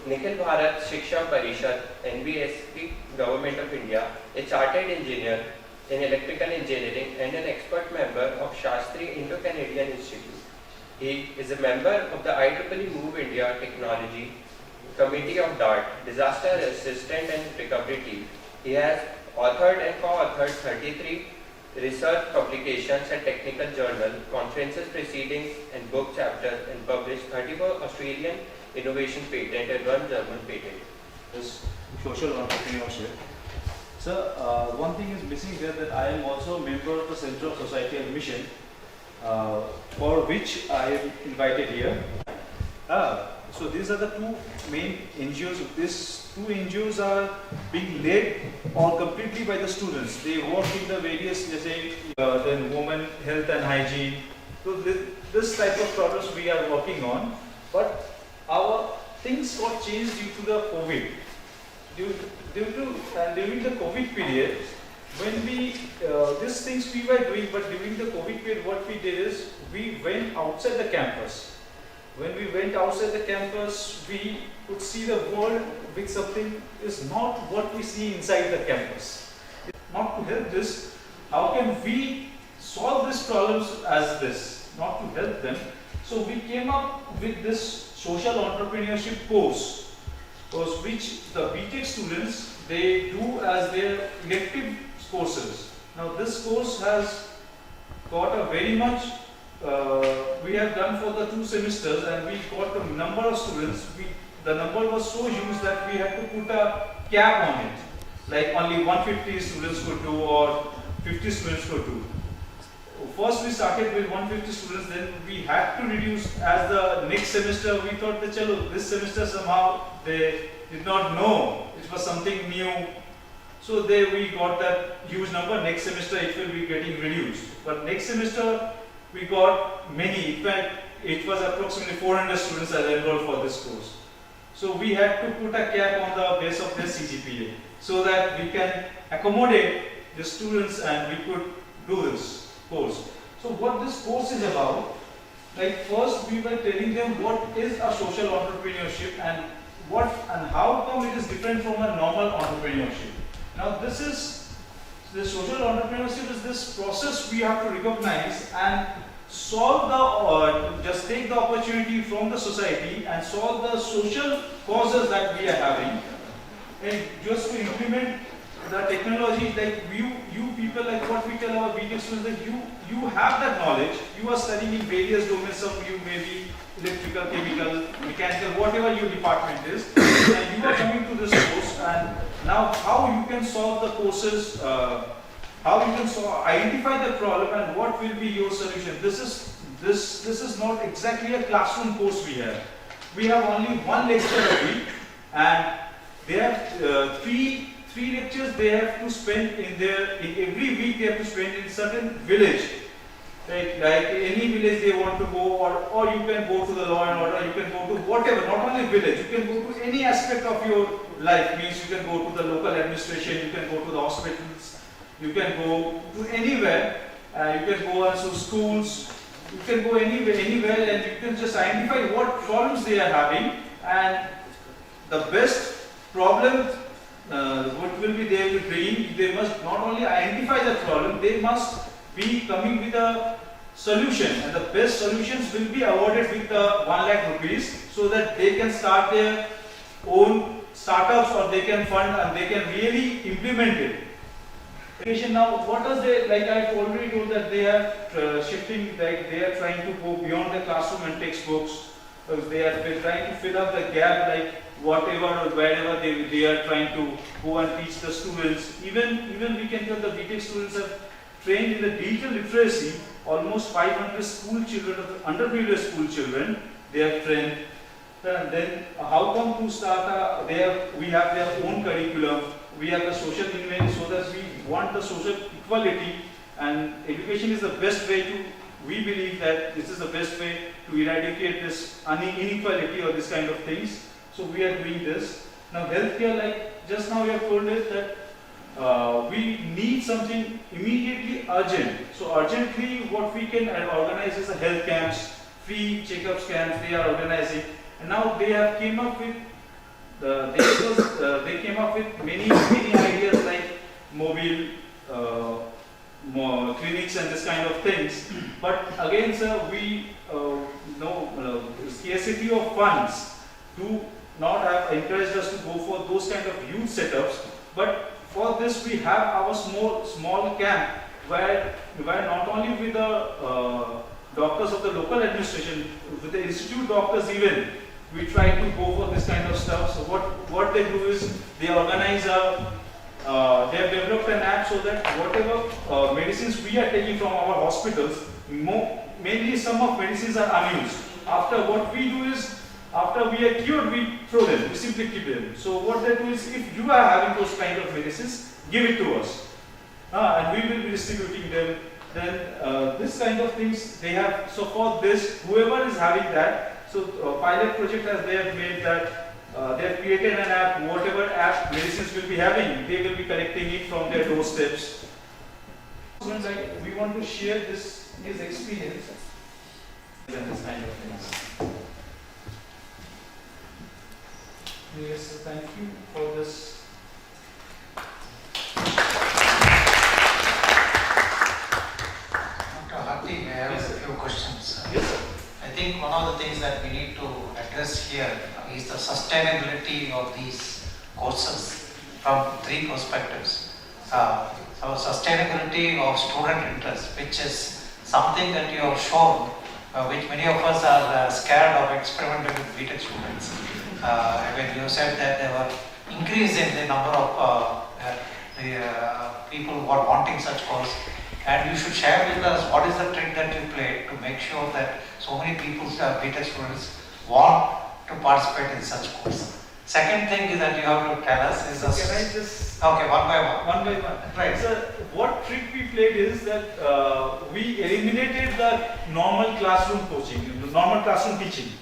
Nikhil Bharat Shiksha Parishad, NBSP, Government of India, a chartered engineer in electrical engineering and an expert member of Shastri Indo-Canadian Institute. He is a member of the IEEE Move India Technology Committee of DART, Disaster Assistance and Recovery Team. He has authored and co-authored 33 research publications and technical journal, conferences, proceedings and book chapters, and published 34 Australian innovation patent and 1 German patent. This social entrepreneurship. So one thing is missing there, that I am also a member of the Center of Societal Mission, for which I am invited here. So these are the two main NGOs. These two NGOs are being led or completely by the students. They work in the various, let's say, then women, health and hygiene. So this type of problems we are working on. But our things got changed due to the COVID. During the COVID period, when we these things we were doing, but during the COVID period, what we did is we went outside the campus. When we went outside the campus, we could see the world with something is not what we see inside the campus. Not to help this, how can we solve these problems as this? Not to help them. So we came up with this social entrepreneurship course which the BTech students, they do as their elective courses. Now this course has got a very much we have done for the 2 semesters, and we got a number of students. The number was so huge that we had to put a cap on it, like only 150 students could do or 50 students could do. First we started with 150 students, then we had to reduce as the next semester. We thought that this semester somehow they did not know it was something new, so we got that huge number. Next semester it will be getting reduced, but next semester we got many. In fact, it was approximately 400 students that enrolled for this course. So we had to put a cap on the base of their CGPA so that we can accommodate the students and we could do this course. So what this course is about, like first we were telling them what is a social entrepreneurship and how come it is different from a normal entrepreneurship. Now the social entrepreneurship is this process we have to recognize and solve just take the opportunity from the society and solve the social causes that we are having, and just to implement the technology. Like you people, like what we tell our BTech students, that you have that knowledge, you are studying in various domains of you, maybe electrical, chemical, mechanical, whatever your department is, and you are coming to this course, and now how you can solve the courses, how you can identify the problem and what will be your solution. This is not exactly a classroom course we have. We have only 1 lecture a week, and they have three lectures they have to spend in every week they have to spend in certain village. Like any village they want to go, or you can go to the law and order, you can go to whatever, not only village, you can go to any aspect of your life. Means you can go to the local administration, you can go to the hospitals, you can go to anywhere, you can go also schools, you can go anywhere, and you can just identify what problems they are having, and the best problem what will be they will bring. They must not only identify the problem, they must be coming with a solution, and the best solutions will be awarded with the 1 lakh rupees, so that they can start their own startups, or they can fund and they can really implement it. Now, what does they, like I've already told that they are shifting, like they are trying to go beyond the classroom and textbooks. They are trying to fill up the gap, like whatever or wherever they are trying to go and teach the students. Even we can tell the BTech students have trained in the digital literacy. Almost 500 school children, underprivileged school children, they have trained. And then how come to start we have their own curriculum. We have the social inventory, so that we want the social equality, and education is the best way to, we believe that this is the best way to eradicate this inequality or this kind of things. So we are doing this. Now healthcare, like just now we have told it that we need something immediately urgent. So urgently what we can organize is the health camps, free checkups camps they are organizing. And now they have came up with they came up with many ideas like mobile clinics and this kind of things. But again, sir, we know scarcity of funds do not have encouraged us to go for those kind of huge setups. But for this, we have our small camp where not only with the doctors of the local administration, with the institute doctors even, we try to go for this kind of stuff. So what they do is they organize they have developed an app so that whatever medicines we are taking from our hospitals, mainly some of medicines are unused. After what we do is, after we are cured, we throw them, we simply keep them. So what they do is, if you are having those kind of medicines, give it to us. And we will be distributing them. Then this kind of things they have. So for this, whoever is having that, so pilot project as they have made that, they have created an app. Whatever app medicines will be having, they will be collecting it from their doorsteps. Like we want to share this experience and this kind of things. Yes, thank you for this. Dr. Hati, may I have Yes, a few questions? Yes, sir. I think one of the things that we need to address here is the sustainability of these courses from three perspectives. So sustainability of student interest, which is something that you have shown, which many of us are scared of experimenting with BTech students. When you said that there were increase in the number of people who are wanting such course, and you should share with us what is the trick that you play to make sure that so many people, BTech students, want to participate in such course. Second thing is that you have to tell us is Can I just okay, one by one. one by one? Right. So what trick we played is that we eliminated the normal classroom coaching, the normal classroom teaching.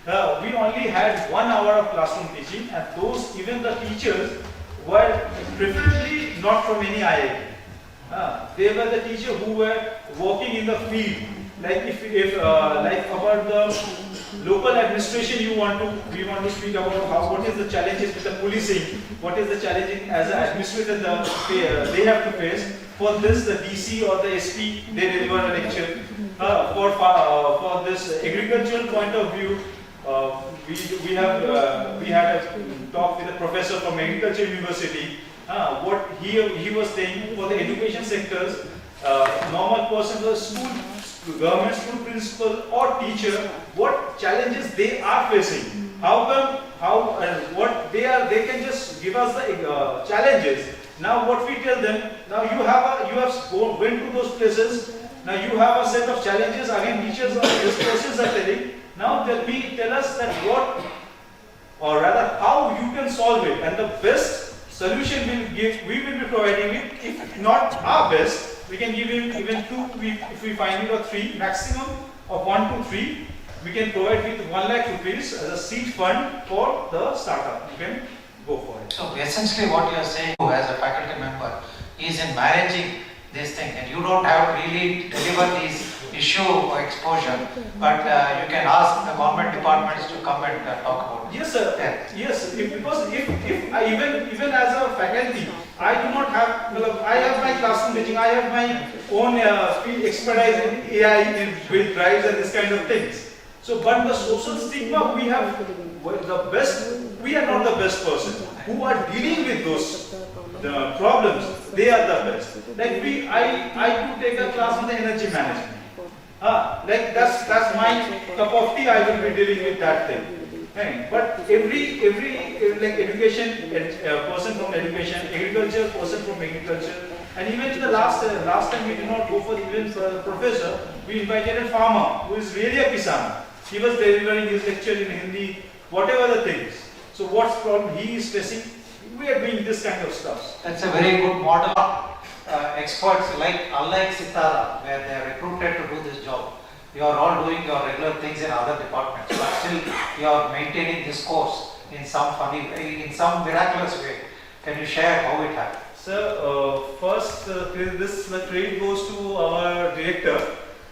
We only had 1 hour of classroom teaching, and those even the teachers were preferably not from any IIT. They were the teachers who were working in the field. Like if like about the local administration, we want to speak about what is the challenges with the policing, what is the challenging as an administrator they have to face. For this, the DC or the SP they deliver a lecture. For this agricultural point of view, we had a talk with a professor from Agriculture University. What he was saying for the education sectors, normal person, the school, government school principal or teacher, what challenges they are facing. How come, what they can just give us the challenges. Now what we tell them, now you have went to those places, now you have a set of challenges, again teachers or these courses are telling, now tell us that what, or rather how you can solve it, and the best solution we will be providing it. If not our best, we can give him even 2, if we find it, or 3, maximum of 1 to 3, we can provide with 1 lakh rupees as a seed fund for the startup. You can go for it. So essentially what you are saying as a faculty member is in managing this thing, and you don't have to really deliver these issue or exposure, but you can ask the government departments to come and talk about it. Yes, sir. Yeah. Yes, because if I even as a faculty, I do not have. I have my classroom teaching. I have my own field expertise in AI, with drives and this kind of things. So, but the social stigma we have, the best. We are not the best person who are dealing with those problems. They are the best. Like I do take a class on the energy management. Like that's my cup of tea. I will be dealing with that thing. Right. But every like education person from education, agriculture person from agriculture, and even the last time we did not go for even professor. We invited a farmer who is really a kisan. He was delivering his lecture in Hindi, whatever the things. So what's problem he is facing? We are doing this kind of stuff. That's a very good model. Experts unlike Sitara, where they are recruited to do this job, you are all doing your regular things in other departments, but still you are maintaining this course in some funny way, in some miraculous way. Can you share how it happened? Sir, first this credit goes to our director,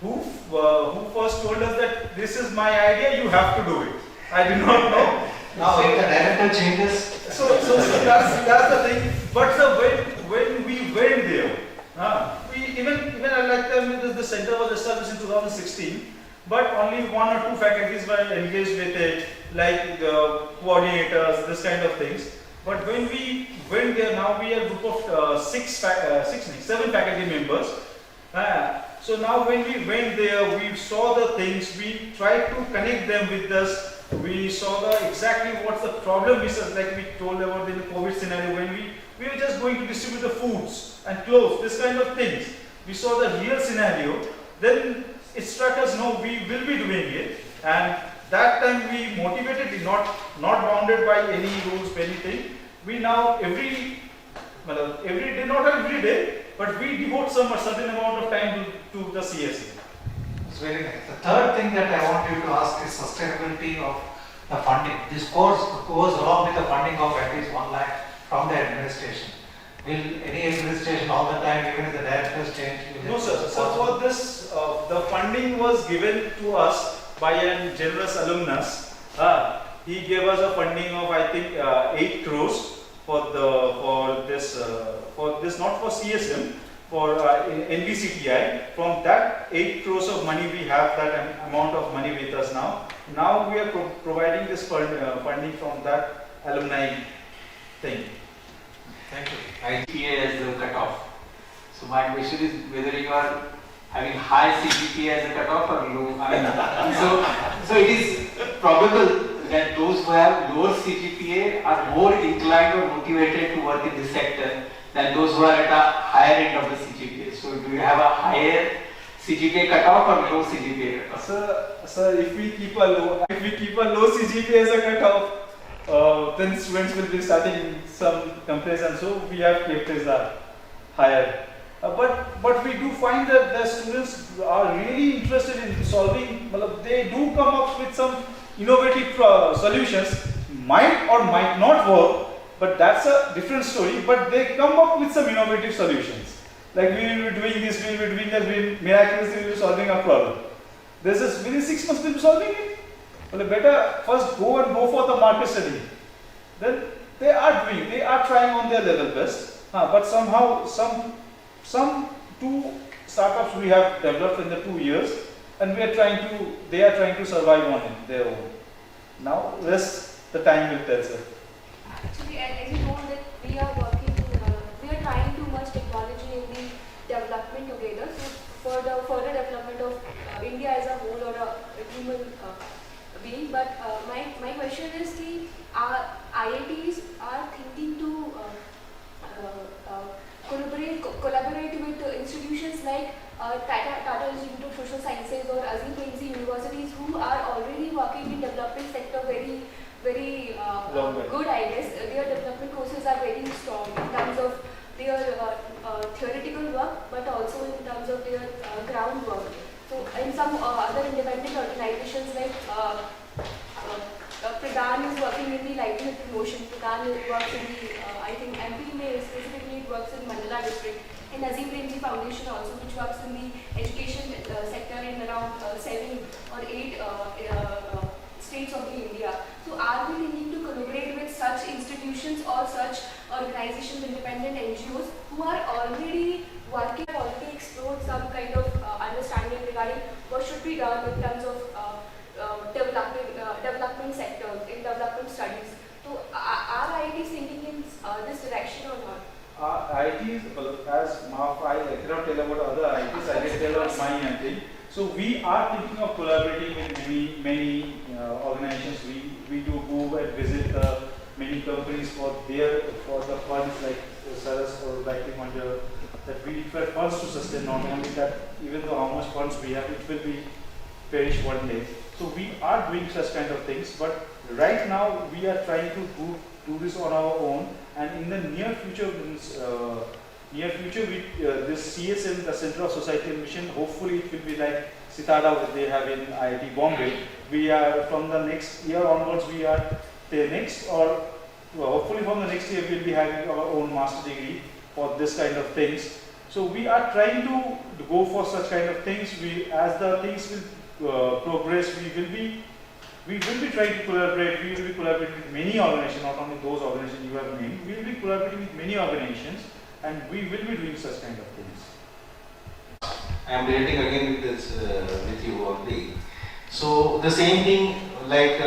who first told us that this is my idea, you have to do it. I do not know. Now if the director changes, So that's the thing. But when we went there, we even I like them. The center was established in 2016, but only one or two faculties were engaged with it, like the coordinators, this kind of things. But when we went there, now we are a group of seven faculty members. So now when we went there, we saw the things, we tried to connect them with us. We saw exactly what's the problem is, like we told about in the COVID scenario, when we were just going to distribute the foods and clothes, this kind of things. We saw the real scenario, then it struck us, no, we will be doing it. And that time we motivated, not bounded by any rules, anything. We now every day, not every day, but we devote a certain amount of time to the CSE. it's very nice. The third thing that I want you to ask is sustainability of the funding. This course goes along with the funding of at least 1 lakh from the administration. Will any administration all the time, even if the directors change? No, sir. So for this, the funding was given to us by a generous alumnus. He gave us a funding of I think 8 crores for this not for CSM, for NVCTI. From that 8 crores of money, we have that amount of money with us now. Now we are providing this funding from that alumni thing. Thank you. CGPA as the cutoff. So my question is whether you are having high CGPA as a cutoff or low. I mean, so it is probable that those who have lower CGPA are more inclined or motivated to work in this sector than those who are at a higher end of the CGPA. So do you have a higher CGPA cutoff or low CGPA cutoff? Sir, if we keep a low CGPA as a cutoff, then students will be starting some comparison. So we have kept it higher. But we do find that the students are really interested in solving. They do come up with some innovative solutions. Might or might not work, but that's a different story. But they come up with some innovative solutions. Like we will be doing this, we will be doing that, we miraculously will be solving a problem. This is within 6 months we will be solving it. Well, better first go for the market study. Then they are trying on their level best. But somehow some 2 startups we have developed in the 2 years, and they are trying to survive on their own. Now rest the time will tell, sir. Actually, as you know that we are trying to merge technology in the development together. So for the further development of India as a whole or a human being. But my question is the IITs are thinking to collaborate with institutions like Tata Institute of Social Sciences or Azim Premji universities who are already working in development sector very good, I guess. Their development courses are very strong in terms of their theoretical work, but also in terms of their groundwork. So in some other independent organizations like Pradhan is working in the livelihood promotion. Pradhan works in the, I think MP may specifically works in Mandala district. And Azim Premji Foundation also, which works in the education sector in around 7 or 8 states of India. So are we thinking to collaborate with such institutions or such organizations, independent NGOs who are already working, already explored some kind of understanding regarding what should be done in terms of development sector, in development studies. So are IITs thinking in this direction or not? IITs, as I cannot tell about other IITs, I can tell about my IIT. So we are thinking of collaborating with many organizations. We do go and visit many companies for the funds, like Saras or Lighting Wonder, that we require funds to sustain. Not only that, even though how much funds we have, it will be perish one day. So we are doing such kind of things, but right now we are trying to do this on our own, and in the near future, this CSM, the Center of Societal Mission, hopefully it will be like Sitada what they have in IIT Bombay. We are from the next year onwards, we are the next, or hopefully from the next year we will be having our own master degree for this kind of things. So we are trying to go for such kind of things. As the things will progress, we will be we will be trying to collaborate. We will be collaborating with many organizations, not only those organizations you have named. We will be collaborating with many organizations, and we will be doing such kind of things. I am relating again with this with you only. So the same thing, like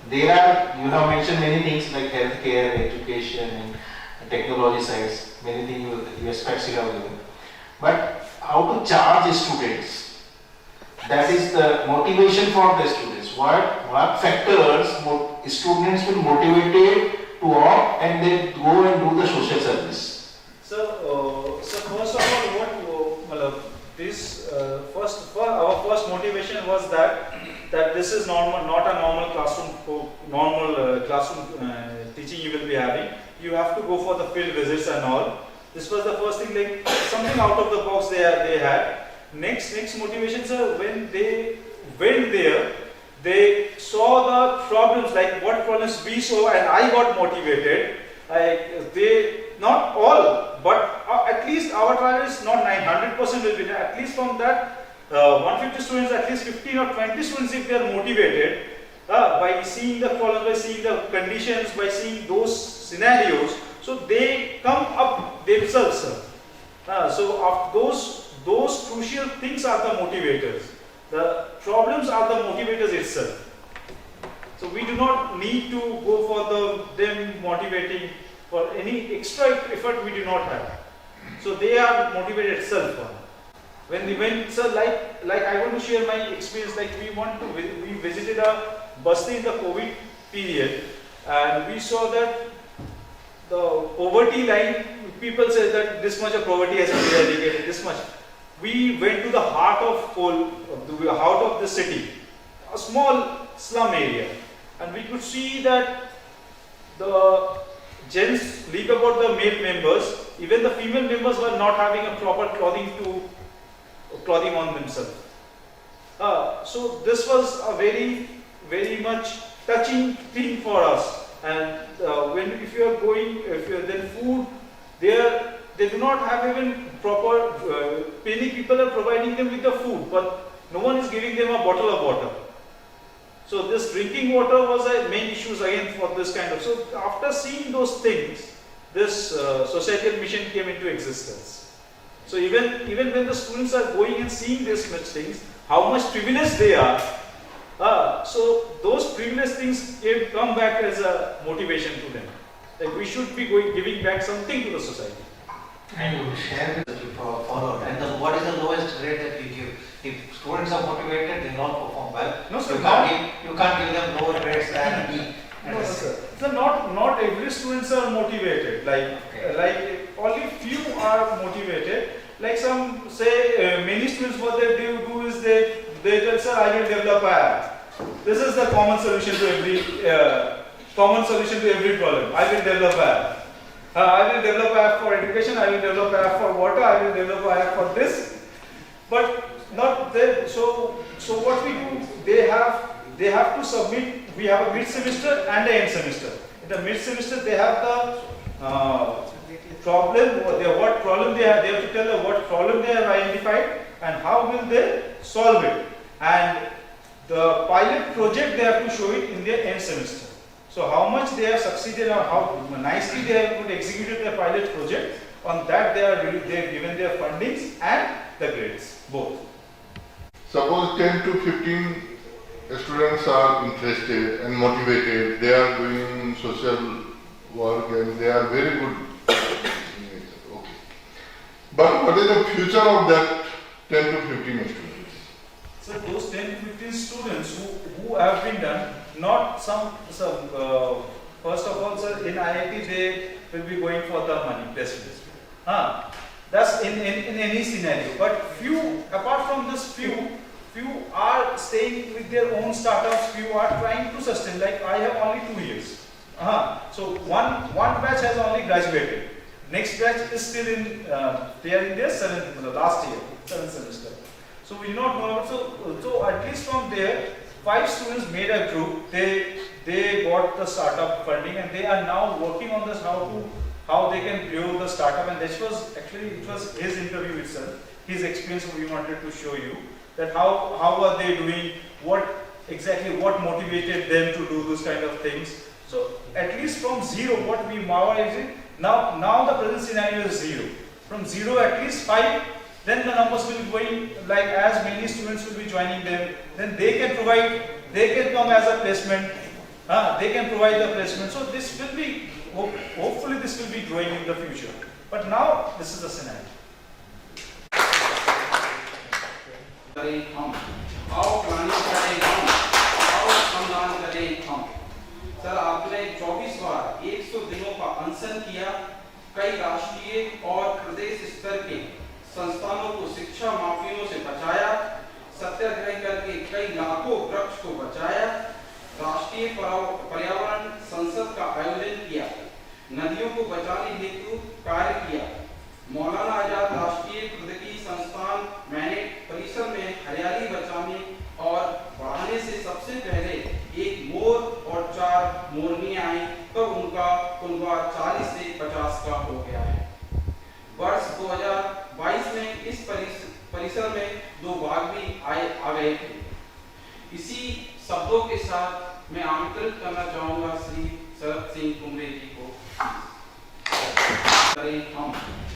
there are, you have mentioned many things like healthcare, education, and technology sides. Many things you aspects you have given. But how to charge students? That is the motivation for the students. What factors students will motivated to opt and then go and do the social service? So first of all, our first motivation was that this is not a normal classroom teaching you will be having. You have to go for the field visits and all. This was the first thing, like something out of the box they had. Next motivation, sir, when they went there, they saw the problems, like what problems we saw, and I got motivated. Like not all, but at least our trial is not 900% will be. At least from that 150 students, at least 15 or 20 students, if they are motivated by seeing the problems, by seeing the conditions, by seeing those scenarios, so they come up themselves, sir. So of those crucial things are the motivators. The problems are the motivators itself. So we do not need to go for them motivating for any extra effort we do not have. So they are motivated itself. So like I want to share my experience. Like we visited a basti in the COVID period, and we saw that the poverty line, people say that this much of poverty has been eradicated, this much. We went to the heart of the city, a small slum area, and we could see that the gents, leave about the male members, even the female members were not having a proper clothing on themselves. So this was a very, very much touching thing for us. And if you are going, then food, they do not have even proper, many people are providing them with the food, but no one is giving them a bottle of water. So this drinking water was a main issue again for this kind of. So after seeing those things, this societal mission came into existence. So even when the students are going and seeing these much things, how much privileged they are, so those privileged things come back as a motivation to them. Like we should be giving back something to the society. And you share with that you followed. And what is the lowest grade that you give? If students are motivated, they don't perform well. No, sir, you can't give them lower grades than B. No, sir. So not every students are motivated. Like only few are motivated. Like some say many students, what they do is they tell, sir, I will develop an app. This is the common solution to every problem. I will develop an app. I will develop an app for education. I will develop an app for water. I will develop an app for this. But not there. So what we do? They have to submit. We have a mid semester and an end semester. In the mid semester, they have the problem. What problem they have. They have to tell them what problem they have identified and how will they solve it. And the pilot project they have to show it in their end semester. So how much they have succeeded or how nicely they have executed their pilot project, on that they have given their fundings and the grades, both. Suppose 10 to 15 students are interested and motivated, they are doing social work and they are very good. Okay. But what is the future of that 10 to 15 students? So those 10 to 15 students who have been done, not some first of all, sir, in IIT they will be going for the money, that's in any scenario. But few, apart from this few are staying with their own startups, few are trying to sustain. Like I have only 2 years. So one batch has only graduated. Next batch is still in, they are in their last year, 7th semester. So we do not know about, so at least from there, 5 students made a group. They got the startup funding and they are now working on this, how they can grow the startup. And this was actually, it was his interview itself, his experience we wanted to show you, that how are they doing, what exactly what motivated them to do those kind of things. So at least from zero, what we marvelize it, now the present scenario is zero. From zero at least 5, then the numbers will be going, like as many students will be joining them, then they can come as a placement, they can provide the placement. So this will be, hopefully this will be growing in the future. But now this is the scenario. आओ planning करें हम, आओ श्रमदान करें हम। Sir आपने 24 बार 100 दिनों का अनशन किया, कई राष्ट्रीय और प्रदेश स्तर के संस्थानों को शिक्षा माफियों से बचाया, सत्याग्रह करके कई लाखों वृक्ष को बचाया, राष्ट्रीय पर्यावरण संसद का आयोजन किया, नदियों को बचाने हेतु कार्य किया, मौलाना आजाद राष्ट्रीय प्रौद्योगिकी संस्थान मैंने परिसर में हरियाली बचाने और बढ़ाने से सबसे पहले एक मोर और 4 मोरनियां आई, तो उनका कुनबा 40 से 50 का हो गया है। वर्ष 2022 में इस परिसर में 2 बाघ भी आ गए थे। इसी शब्दों के साथ मैं आमंत्रित करना चाहूँगा श्री शरद सिंह कुमरे जी को। हम